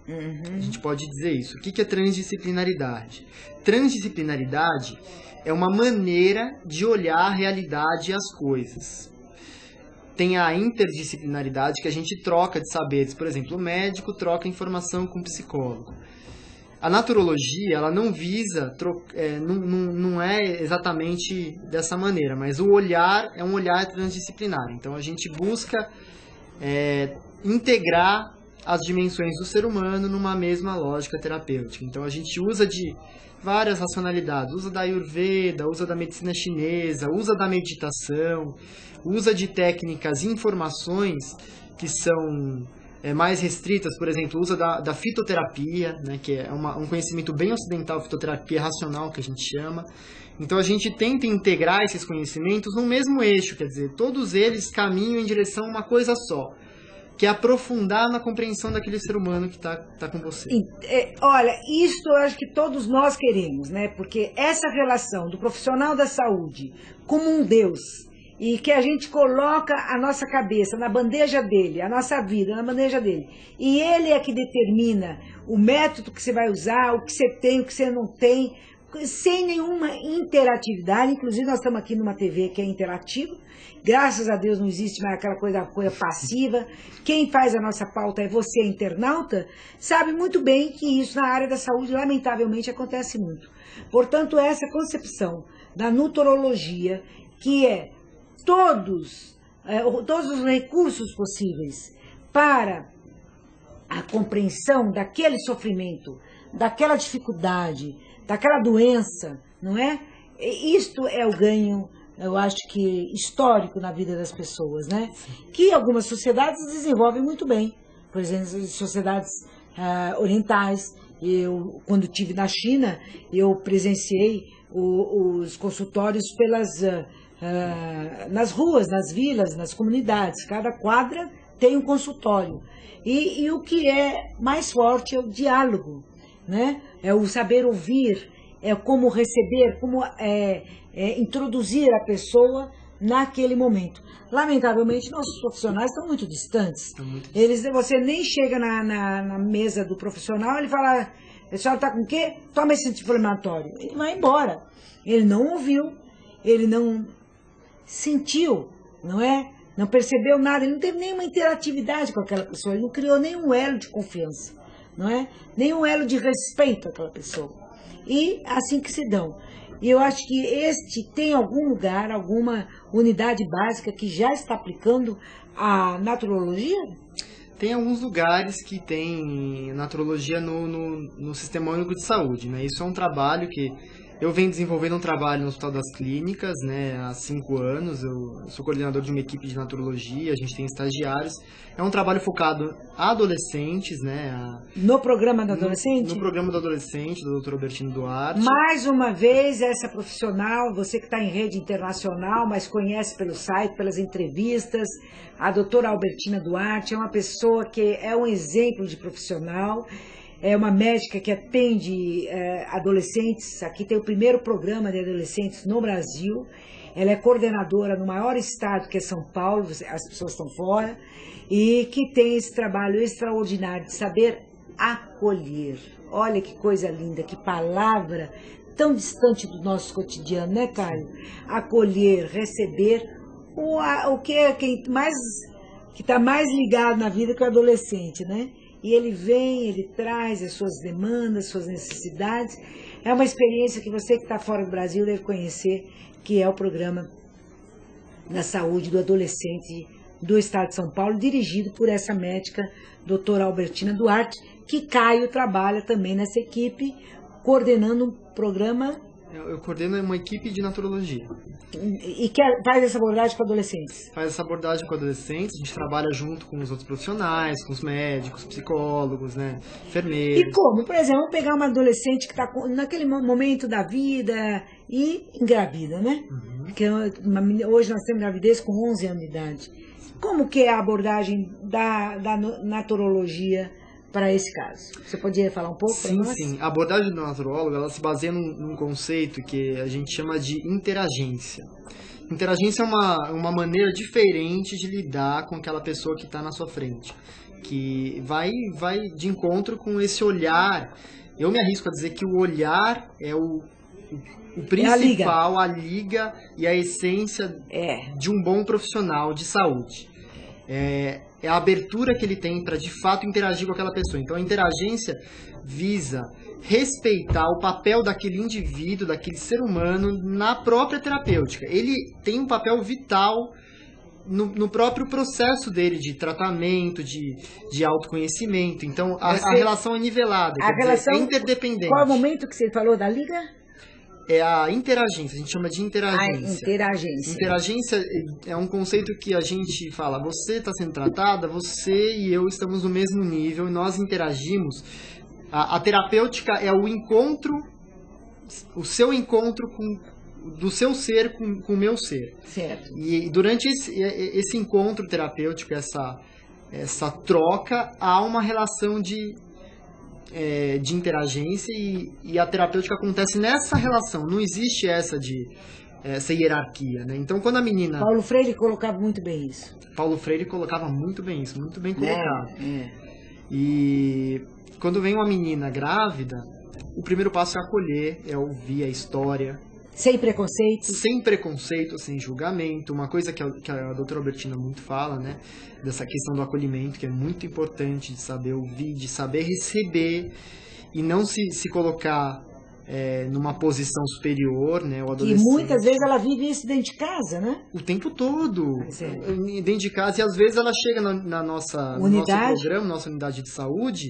A gente pode dizer isso. O que é transdisciplinaridade? Transdisciplinaridade é uma maneira de olhar a realidade e as coisas. Tem a interdisciplinaridade, que a gente troca de saberes. Por exemplo, o médico troca informação com o psicólogo. A naturologia, ela não visa, não é exatamente dessa maneira, mas o olhar é um olhar transdisciplinar. Então a gente busca integrar as dimensões do ser humano numa mesma lógica terapêutica. Então a gente usa de várias racionalidades, usa da Ayurveda, usa da medicina chinesa, usa da meditação, usa de técnicas e informações que são mais restritas, por exemplo, usa da fitoterapia, né, que é um conhecimento bem ocidental, fitoterapia racional, que a gente chama. Então a gente tenta integrar esses conhecimentos no mesmo eixo, quer dizer, todos eles caminham em direção a uma coisa só, que é aprofundar na compreensão daquele ser humano que está com você. Olha, isso eu acho que todos nós queremos, né? Porque essa relação do profissional da saúde como um Deus, e que a gente coloca a nossa cabeça na bandeja dele, a nossa vida na bandeja dele, e ele é que determina o método que você vai usar, o que você tem, o que você não tem, sem nenhuma interatividade. Inclusive nós estamos aqui numa TV que é interativa, graças a Deus não existe mais aquela coisa passiva. Quem faz a nossa pauta é você, internauta, sabe muito bem que isso na área da saúde lamentavelmente acontece muito. Portanto, essa concepção da nutrologia, que é todos os recursos possíveis para a compreensão daquele sofrimento, daquela dificuldade, daquela doença, não é? Isto é o ganho, eu acho que histórico na vida das pessoas, né? Que algumas sociedades desenvolvem muito bem. Por exemplo, sociedades orientais. Eu, quando estive na China, eu presenciei os consultórios nas ruas, nas vilas, nas comunidades. Cada quadra tem um consultório. E o que é mais forte é o diálogo, né? É o saber ouvir, é como receber, como introduzir a pessoa naquele momento. Lamentavelmente, nossos profissionais estão muito distantes. Você nem chega na mesa do profissional, ele fala, a senhora está com o quê? Toma esse anti-inflamatório. Ele vai embora. Ele não ouviu, ele não sentiu, não é? Não percebeu nada, ele não teve nenhuma interatividade com aquela pessoa, ele não criou nenhum elo de confiança. não é? Nenhum elo de respeito àquela pessoa. E assim que se dão. E eu acho que tem algum lugar, alguma unidade básica que já está aplicando a naturologia? Tem alguns lugares que tem naturologia no Sistema Único de Saúde, né? Isso é um trabalho que eu venho desenvolvendo, um trabalho no Hospital das Clínicas, né, há 5 anos. Eu sou coordenador de uma equipe de naturologia, a gente tem estagiários. É um trabalho focado a adolescentes, né? No programa do adolescente? No programa do adolescente, do Dr. Albertino Duarte. Mais uma vez, essa profissional, você que está em rede internacional, mas conhece pelo site, pelas entrevistas, a doutora Albertina Duarte é uma pessoa que é um exemplo de profissional. É uma médica que atende adolescentes. Aqui tem o primeiro programa de adolescentes no Brasil. Ela é coordenadora no maior estado, que é São Paulo, as pessoas estão fora, e que tem esse trabalho extraordinário de saber acolher. Olha que coisa linda, que palavra tão distante do nosso cotidiano, né, Caio? Acolher, receber o que é que está mais ligado na vida que o adolescente, né? E ele vem, ele traz as suas demandas, suas necessidades. É uma experiência que você que está fora do Brasil deve conhecer, que é o programa da saúde do adolescente do estado de São Paulo, dirigido por essa médica, doutora Albertina Duarte, que Caio trabalha também nessa equipe, coordenando um programa... Eu coordeno uma equipe de naturologia. E que faz essa abordagem com adolescentes? Faz essa abordagem com adolescentes, a gente trabalha junto com os outros profissionais, com os médicos, psicólogos, né, enfermeiros. E como? Por exemplo, vamos pegar uma adolescente que está naquele momento da vida e engravida, né? Uhum. Porque hoje nós temos gravidez com 11 anos de idade. Como que é a abordagem da naturologia para esse caso? Você poderia falar um pouco para nós? Sim. A abordagem do naturólogo, ela se baseia num conceito que a gente chama de interagência. Interagência é uma maneira diferente de lidar com aquela pessoa que está na sua frente, que vai de encontro com esse olhar. Eu me arrisco a dizer que o olhar é o principal, a liga e a essência de um bom profissional de saúde. É a abertura que ele tem para, de fato, interagir com aquela pessoa. Então, a interagência visa respeitar o papel daquele indivíduo, daquele ser humano na própria terapêutica. Ele tem um papel vital no próprio processo dele de tratamento, de autoconhecimento. Então, a relação é nivelada, é interdependente. Qual é o momento que você falou da liga? É a interagência, a gente chama de interagência. Interagência. Interagência é um conceito que a gente fala, você está sendo tratada, você e eu estamos no mesmo nível e nós interagimos. A terapêutica é o encontro, o seu encontro do seu ser com o meu ser. Certo. E durante esse encontro terapêutico, essa troca, há uma relação de interagência e a terapêutica acontece nessa relação, não existe essa hierarquia, né? Então, quando a menina... Paulo Freire colocava muito bem isso. Paulo Freire colocava muito bem isso, muito bem colocado. E quando vem uma menina grávida, o primeiro passo é acolher, é ouvir a história. Sem preconceito. Sem preconceito, sem julgamento. Uma coisa que a doutora Albertina muito fala, né? Dessa questão do acolhimento, que é muito importante de saber ouvir, de saber receber e não se colocar numa posição superior, né? O adolescente. E muitas vezes ela vive isso dentro de casa, né? O tempo todo. Dentro de casa. E às vezes ela chega na nossa unidade, nosso programa, nossa unidade de saúde,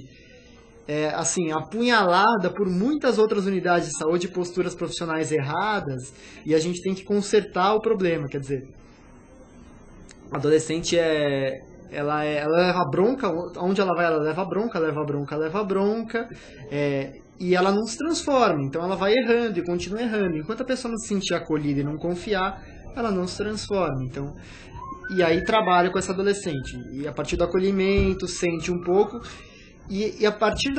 assim, apunhalada por muitas outras unidades de saúde, posturas profissionais erradas, e a gente tem que consertar o problema. Quer dizer, a adolescente ela leva bronca, onde ela vai, ela leva bronca, e ela não se transforma, então ela vai errando e continua errando. Enquanto a pessoa não se sentir acolhida e não confiar, ela não se transforma. Então, e aí trabalha com essa adolescente, e a partir do acolhimento, sente um pouco. E a partir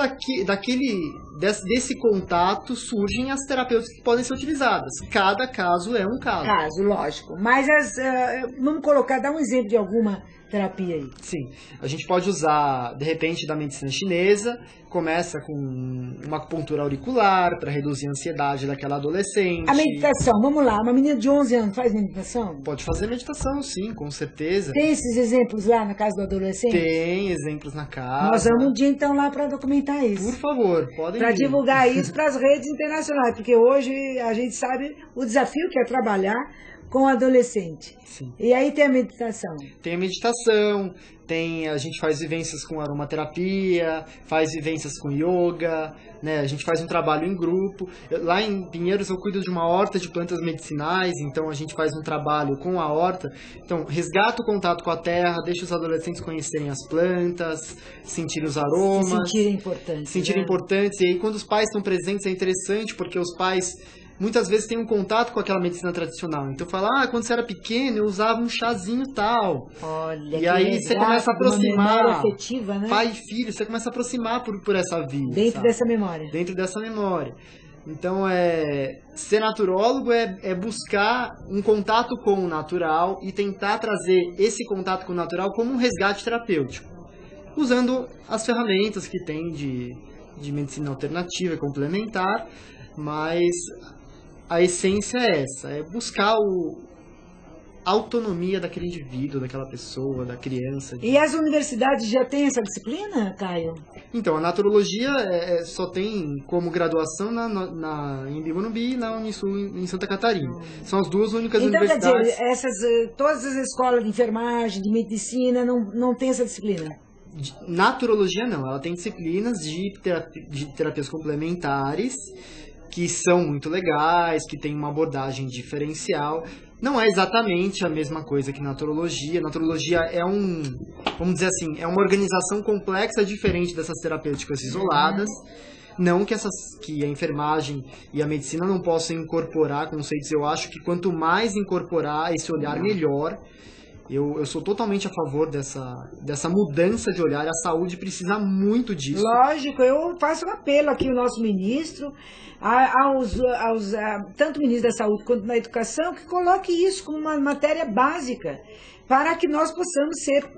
desse contato surgem as terapêuticas que podem ser utilizadas. Cada caso é um caso. Lógico. Mas vamos dar um exemplo de alguma terapia aí? Sim, a gente pode usar, de repente, da medicina chinesa, começa com uma acupuntura auricular para reduzir a ansiedade daquela adolescente. A meditação, vamos lá, uma menina de 11 anos faz meditação? Pode fazer meditação, sim, com certeza. Tem esses exemplos lá na casa do adolescente? Tem exemplos na casa. Nós vamos um dia então lá para documentar isso. Por favor, podem Para ir. divulgar isso para as redes internacionais, porque hoje a gente sabe o desafio que é trabalhar com o adolescente. Sim. E aí tem a meditação. Tem a meditação, a gente faz vivências com aromaterapia, faz vivências com yoga, né? A gente faz um trabalho em grupo. Lá em Pinheiros eu cuido de uma horta de plantas medicinais, então a gente faz um trabalho com a horta. Então, resgata o contato com a terra, deixa os adolescentes conhecerem as plantas, sentirem os aromas. Se sentirem importantes. Sentirem né? importantes. E aí, quando os pais estão presentes, é interessante, porque os pais muitas vezes têm um contato com aquela medicina tradicional. Então fala, quando você era pequeno eu usava um chazinho tal. Olha, e aí você começa a aproximar, memória afetiva, né? pai e filho, você começa a aproximar por essa via. Dentro sabe? dessa memória. Dentro dessa memória. Então, ser naturólogo é buscar um contato com o natural e tentar trazer esse contato com o natural como um resgate terapêutico, usando as ferramentas que tem de medicina alternativa e complementar, mas a essência é essa, é buscar a autonomia daquele indivíduo, daquela pessoa, da criança. E as universidades já têm essa disciplina, Caio? Então, a naturologia só tem como graduação em Bigurubi e na Unisul, em Santa Catarina. São as duas únicas universidades. Quer dizer, todas as escolas de enfermagem, de medicina, não tem essa disciplina? Naturologia não, ela tem disciplinas de terapias complementares, que são muito legais, que tem uma abordagem diferencial. Não é exatamente a mesma coisa que naturologia. Naturologia vamos dizer assim, é uma organização complexa diferente dessas terapêuticas isoladas. Não que a enfermagem e a medicina não possam incorporar conceitos. Eu acho que quanto mais incorporar esse olhar, melhor. Eu sou totalmente a favor dessa mudança de olhar. A saúde precisa muito disso. Lógico, eu faço um apelo aqui ao nosso ministro, tanto o ministro da Saúde quanto da Educação, que coloque isso como uma matéria básica, para que nós possamos ser,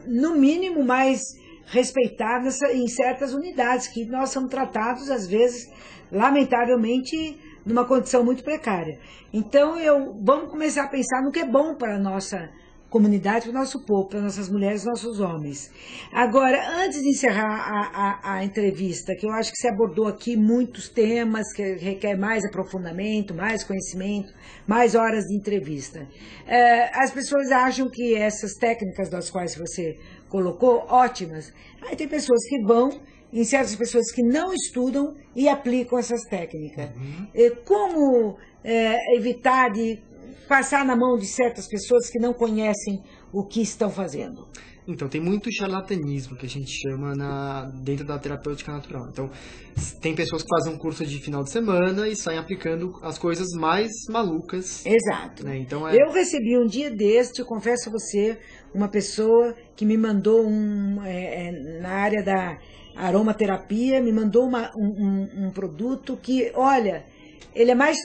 no mínimo, mais respeitados em certas unidades, que nós somos tratados, às vezes, lamentavelmente, numa condição muito precária. Então, vamos começar a pensar no que é bom para a nossa comunidade, para o nosso povo, para nossas mulheres, nossos homens. Agora, antes de encerrar a entrevista, que eu acho que você abordou aqui muitos temas que requer mais aprofundamento, mais conhecimento, mais horas de entrevista. As pessoas acham que essas técnicas das quais você colocou, ótimas, aí tem pessoas que vão, em certas pessoas que não estudam e aplicam essas técnicas. Como evitar de passar na mão de certas pessoas que não conhecem o que estão fazendo? Então, tem muito charlatanismo que a gente chama dentro da terapêutica natural. Então, tem pessoas que fazem um curso de final de semana e saem aplicando as coisas mais malucas. Exato. Né? Então, eu recebi um dia deste, eu confesso a você, uma pessoa que me mandou na área da aromaterapia, me mandou um produto que, olha, ele é mais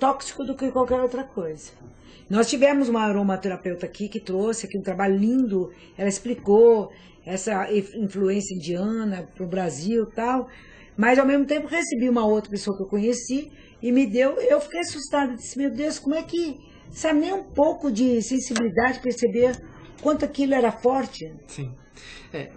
tóxico do que qualquer outra coisa. Nós tivemos uma aromaterapeuta aqui que trouxe aqui um trabalho lindo, ela explicou essa influência indiana para o Brasil e tal, mas ao mesmo tempo recebi uma outra pessoa que eu conheci e me deu, eu fiquei assustada, disse, meu Deus, como é que, sabe, nem um pouco de sensibilidade perceber quanto aquilo era forte? Sim.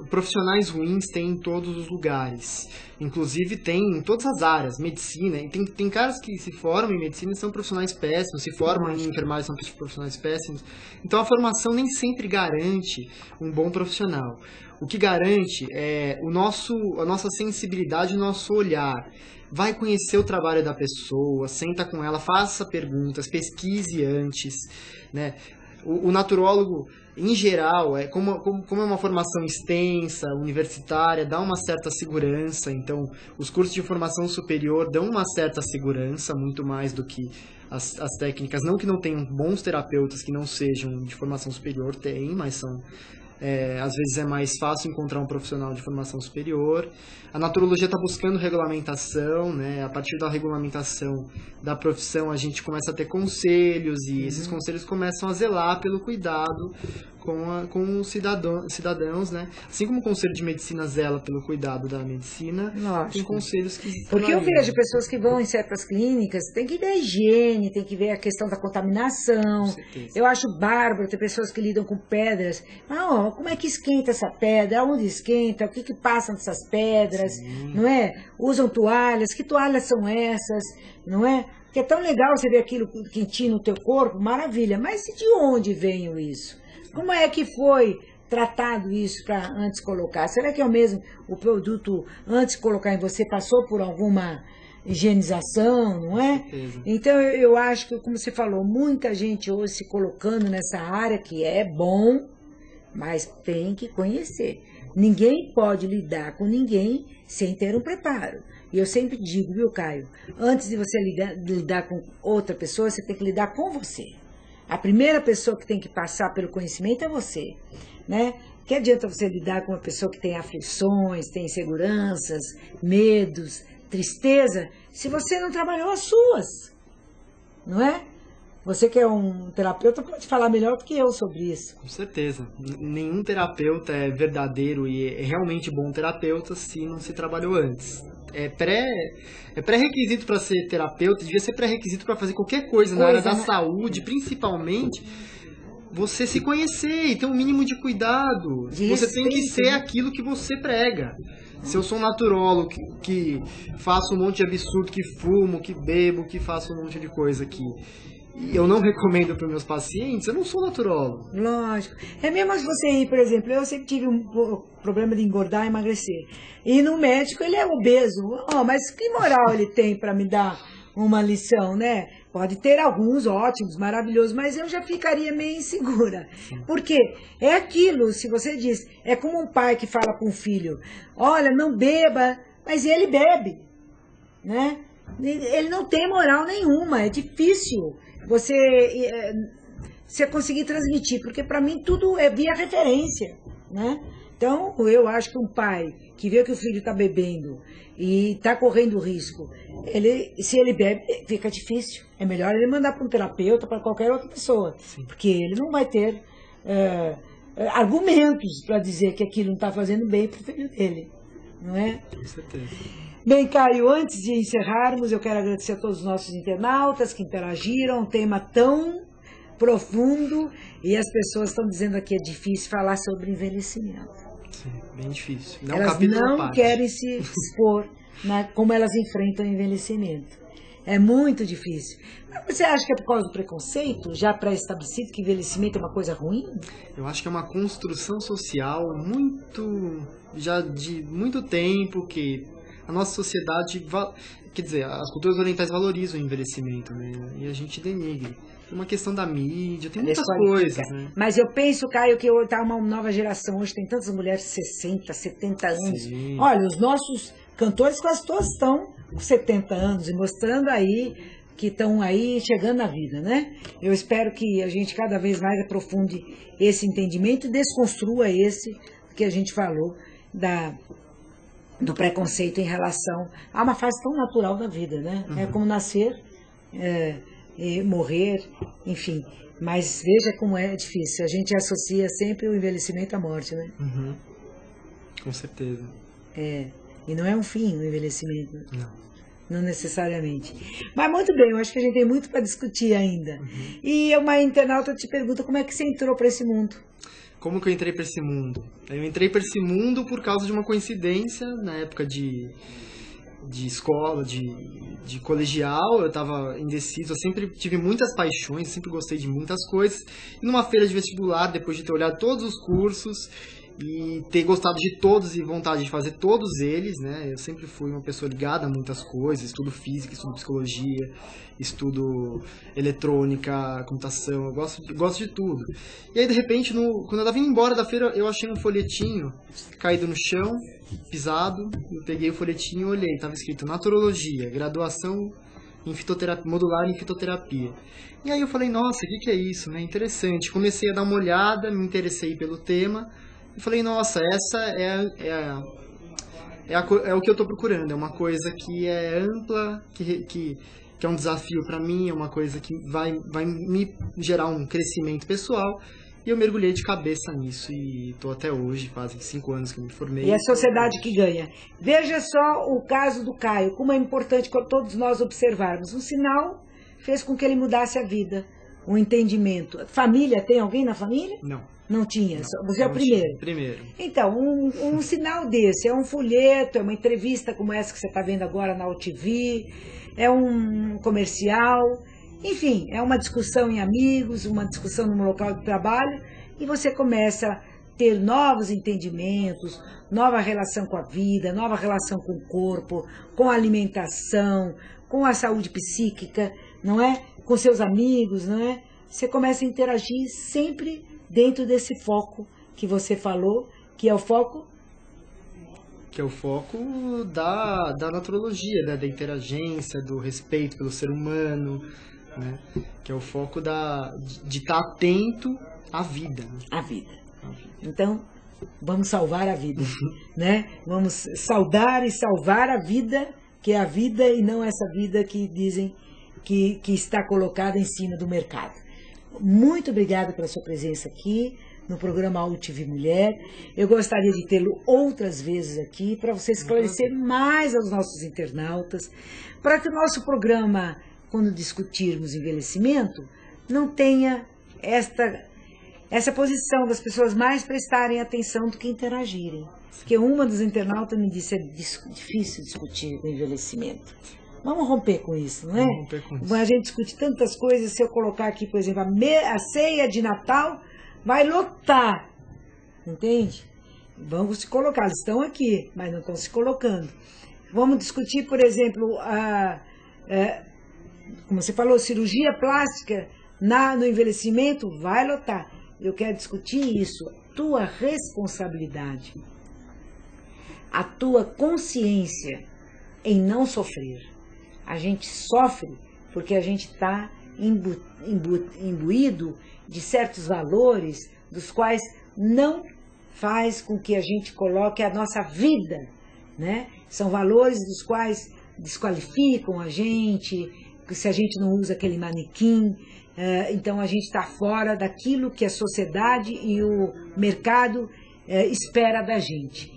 Profissionais ruins tem em todos os lugares. Inclusive tem em todas as áreas. Medicina. E tem caras que se formam em medicina e são profissionais péssimos. Se formam em enfermagem são profissionais péssimos. Então a formação nem sempre garante um bom profissional. O que garante é a nossa sensibilidade, o nosso olhar. Vai conhecer o trabalho da pessoa, senta com ela, faça perguntas, pesquise antes, né? O naturólogo, em geral, como é uma formação extensa, universitária, dá uma certa segurança. Então, os cursos de formação superior dão uma certa segurança, muito mais do que as técnicas. Não que não tenham bons terapeutas que não sejam de formação superior, tem, mas são... às vezes é mais fácil encontrar um profissional de formação superior. A naturologia está buscando regulamentação, né? A partir da regulamentação da profissão a gente começa a ter conselhos e esses conselhos começam a zelar pelo cuidado com os cidadãos, né? Assim como o Conselho de Medicina zela pelo cuidado da medicina, Lógico. tem conselhos que... Porque eu vejo pessoas que vão em certas clínicas, tem que ver a higiene, tem que ver a questão da contaminação. Com certeza. Eu acho bárbaro ter pessoas que lidam com pedras. Como é que esquenta essa pedra? Onde esquenta? O que que passa nessas pedras? Sim. Não é? Usam toalhas. Que toalhas são essas? Não é? Porque é tão legal você ver aquilo quentinho no teu corpo, maravilha. Mas de onde veio isso? Como é que foi tratado isso para antes colocar? Será que é o mesmo, o produto antes de colocar em você passou por alguma higienização, não é? Então eu acho que, como você falou, muita gente hoje se colocando nessa área que é bom, mas tem que conhecer. Ninguém pode lidar com ninguém sem ter um preparo. E eu sempre digo, viu, Caio? Antes de você lidar com outra pessoa, você tem que lidar com você. A primeira pessoa que tem que passar pelo conhecimento é você, né? Que adianta você lidar com uma pessoa que tem aflições, tem inseguranças, medos, tristeza, se você não trabalhou as suas, não é? Você que é um terapeuta pode falar melhor do que eu sobre isso. Com certeza. Nenhum terapeuta é verdadeiro e é realmente bom terapeuta se não se trabalhou antes. É pré-requisito para ser terapeuta, devia ser pré-requisito para fazer qualquer coisa na área da saúde, principalmente você se conhecer e ter um mínimo de cuidado. Você tem que ser aquilo que você prega. Se eu sou um naturólogo que faço um monte de absurdo, que fumo, que bebo, que faço um monte de coisa aqui, e eu não recomendo para os meus pacientes, eu não sou naturólogo. Lógico. É mesmo se você ir, por exemplo, eu sempre tive um problema de engordar e emagrecer. E no médico ele é obeso. Mas que moral ele tem para me dar uma lição, né? Pode ter alguns ótimos, maravilhosos, mas eu já ficaria meio insegura. Porque é aquilo, se você diz, é como um pai que fala com um filho, olha, não beba, mas ele bebe, né? Ele não tem moral nenhuma, é difícil você conseguir transmitir, porque para mim tudo é via referência, né? Então, eu acho que um pai que vê que o filho está bebendo e está correndo risco, se ele bebe, fica difícil. É melhor ele mandar para um terapeuta, para qualquer outra pessoa, porque ele não vai ter argumentos para dizer que aquilo não está fazendo bem para o filho dele, não é? Com certeza. Bem, Caio, antes de encerrarmos, eu quero agradecer a todos os nossos internautas que interagiram, um tema tão profundo, e as pessoas estão dizendo aqui, é difícil falar sobre envelhecimento. Sim, bem difícil. Elas não querem se expor como elas enfrentam o envelhecimento. É muito difícil. Mas você acha que é por causa do preconceito, já pré-estabelecido, que envelhecimento é uma coisa ruim? Eu acho que é uma construção social já de muito tempo, que a nossa sociedade, quer dizer, as culturas orientais valorizam o envelhecimento, né? E a gente denigre. É uma questão da mídia, tem muitas coisas, né? Mas eu penso, Caio, que está uma nova geração, hoje tem tantas mulheres de 60, 70 anos. Sim. Olha, os nossos cantores quase todos estão com 70 anos e mostrando aí que estão aí chegando na vida, né? Eu espero que a gente cada vez mais aprofunde esse entendimento e desconstrua esse que a gente falou do preconceito em relação a uma fase tão natural da vida, né? É como nascer, morrer, enfim. Mas veja como é difícil. A gente associa sempre o envelhecimento à morte, né? Com certeza. E não é um fim o envelhecimento. Não necessariamente. Mas muito bem, eu acho que a gente tem muito para discutir ainda. E uma internauta te pergunta como é que você entrou para esse mundo. Como que eu entrei para esse mundo? Eu entrei para esse mundo por causa de uma coincidência, na época de escola, de colegial, eu estava indeciso, eu sempre tive muitas paixões, sempre gostei de muitas coisas. E numa feira de vestibular, depois de ter olhado todos os cursos e ter gostado de todos e vontade de fazer todos eles, né? Eu sempre fui uma pessoa ligada a muitas coisas, estudo física, estudo psicologia, estudo eletrônica, computação, eu gosto de tudo. E aí, de repente, quando eu estava indo embora da feira, eu achei um folhetinho caído no chão, pisado, eu peguei o folhetinho e olhei, estava escrito Naturologia, graduação em modular em fitoterapia. E aí eu falei, nossa, o que é isso, né? Interessante. Comecei a dar uma olhada, me interessei pelo tema, e falei, nossa, essa é o que eu estou procurando, é uma coisa que é ampla, que é um desafio para mim, é uma coisa que vai me gerar um crescimento pessoal, E eu mergulhei de cabeça nisso e estou até hoje, fazem 5 anos que eu me formei. E a sociedade que ganha. Veja só o caso do Caio, como é importante todos nós observarmos. Um sinal fez com que ele mudasse a vida, um entendimento. Família, tem alguém na família? Não. Não tinha, Não, você é o primeiro? Primeiro. Então, um sinal desse, é um folheto, é uma entrevista como essa que você está vendo agora na UTV, é um comercial, enfim, é uma discussão em amigos, uma discussão no local de trabalho, e você começa a ter novos entendimentos, nova relação com a vida, nova relação com o corpo, com a alimentação, com a saúde psíquica, não é? Com seus amigos, não é? Você começa a interagir sempre dentro desse foco que você falou, que é o foco? Que é o foco da naturologia, né? Da interagência, do respeito pelo ser humano, né? Que é o foco de estar atento à vida. Né? A vida. Então, vamos salvar a vida, né? Vamos saudar e salvar a vida, que é a vida e não essa vida que dizem que está colocada em cima do mercado. Muito obrigada pela sua presença aqui no programa UTV Mulher. Eu gostaria de tê-lo outras vezes aqui para você esclarecer mais aos nossos internautas, para que o nosso programa, quando discutirmos envelhecimento, não tenha essa posição das pessoas mais prestarem atenção do que interagirem. Porque uma dos internautas me disse que é difícil discutir o envelhecimento. Vamos romper com isso, não é? Vamos romper com isso. A gente discute tantas coisas, se eu colocar aqui, por exemplo, a ceia de Natal vai lotar, entende? Vamos se colocar, eles estão aqui, mas não estão se colocando. Vamos discutir, por exemplo, como você falou, cirurgia plástica no envelhecimento, vai lotar. Eu quero discutir isso, tua responsabilidade, a tua consciência em não sofrer. A gente sofre porque a gente está imbuído de certos valores dos quais não faz com que a gente coloque a nossa vida, né? São valores dos quais desqualificam a gente, se a gente não usa aquele manequim, então a gente está fora daquilo que a sociedade e o mercado espera da gente.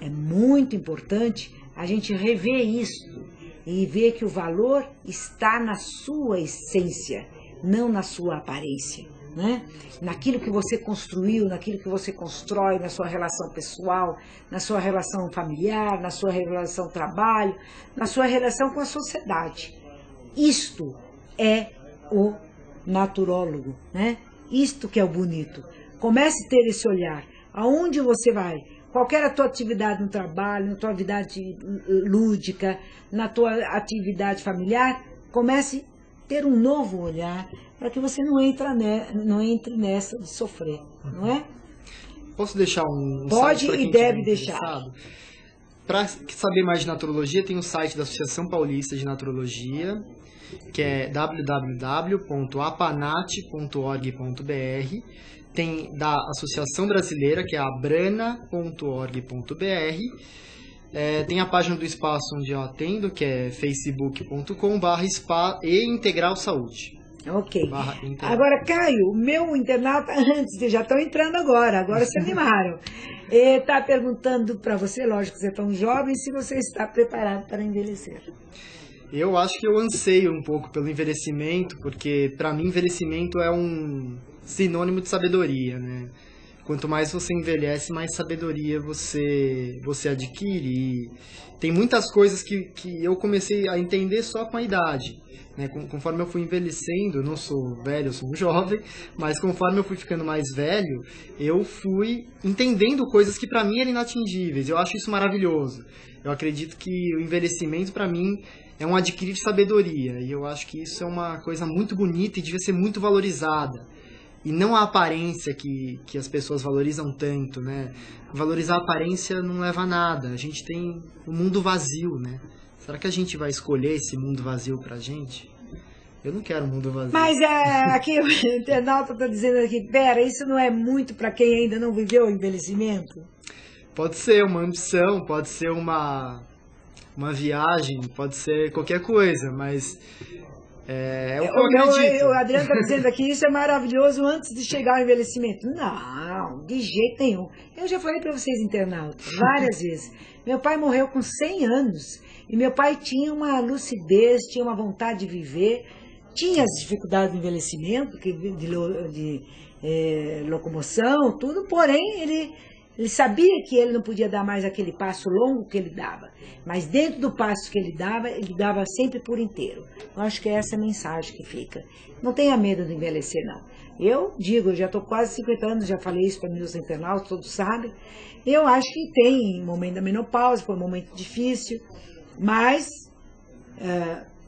É muito importante a gente rever isso e ver que o valor está na sua essência, não na sua aparência, né? Naquilo que você construiu, naquilo que você constrói, na sua relação pessoal, na sua relação familiar, na sua relação trabalho, na sua relação com a sociedade. Isto é o naturólogo, né? Isto que é o bonito. Comece a ter esse olhar. Aonde você vai? Qualquer a tua atividade no trabalho, na tua atividade lúdica, na tua atividade familiar, comece a ter um novo olhar para que você não entre nessa de sofrer, não é? Posso deixar um Pode site e deve deixar. Para saber mais de naturologia, tem o site da Associação Paulista de Naturologia, que é www.apanat.org.br. Tem da Associação Brasileira, que é abrana.org.br. Tem a página do espaço onde eu atendo, que é facebook.com/e-integral saúde. Ok. Agora, Caio, o meu internauta, antes, já estão entrando agora se animaram. Está perguntando para você, lógico que você é tão jovem, se você está preparado para envelhecer. Eu acho que eu anseio um pouco pelo envelhecimento, porque para mim envelhecimento é um sinônimo de sabedoria, né? Quanto mais você envelhece, mais sabedoria você adquire. E tem muitas coisas que eu comecei a entender só com a idade, né? Conforme eu fui envelhecendo, eu não sou velho, eu sou um jovem, mas conforme eu fui ficando mais velho, eu fui entendendo coisas que para mim eram inatingíveis. Eu acho isso maravilhoso. Eu acredito que o envelhecimento, para mim, é um adquirir de sabedoria. E eu acho que isso é uma coisa muito bonita e devia ser muito valorizada. E não a aparência que as pessoas valorizam tanto, né? Valorizar a aparência não leva a nada. A gente tem um mundo vazio, né? Será que a gente vai escolher esse mundo vazio pra gente? Eu não quero um mundo vazio. Mas aqui o internauta está dizendo aqui, pera, isso não é muito para quem ainda não viveu o envelhecimento? Pode ser uma ambição, pode ser uma viagem, pode ser qualquer coisa, mas O Adriano está dizendo aqui, isso é maravilhoso antes de chegar ao envelhecimento. Não, de jeito nenhum. Eu já falei para vocês, internautas, várias vezes. Meu pai morreu com 100 anos e meu pai tinha uma lucidez, tinha uma vontade de viver, tinha as dificuldades do envelhecimento, de locomoção, tudo, porém ele sabia que ele não podia dar mais aquele passo longo que ele dava, mas dentro do passo que ele dava sempre por inteiro. Eu acho que é essa a mensagem que fica. Não tenha medo de envelhecer, não. Eu digo, eu já estou quase 50 anos, já falei isso para meus internautas, todos sabem. Eu acho que tem momento da menopausa, foi um momento difícil, mas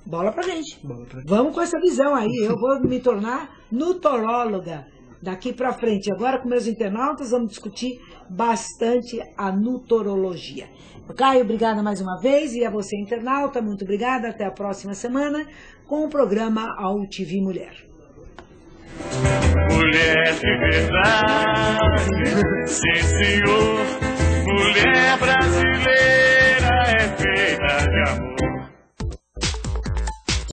bola pra gente. Vamos com essa visão aí. Eu vou me tornar nutoróloga daqui para frente. Agora com meus internautas vamos discutir bastante a nutorologia. Caio, obrigada mais uma vez, e a você, internauta, muito obrigada. Até a próxima semana com o programa AUTV Mulher. Mulher de verdade, sim senhor, mulher brasileira.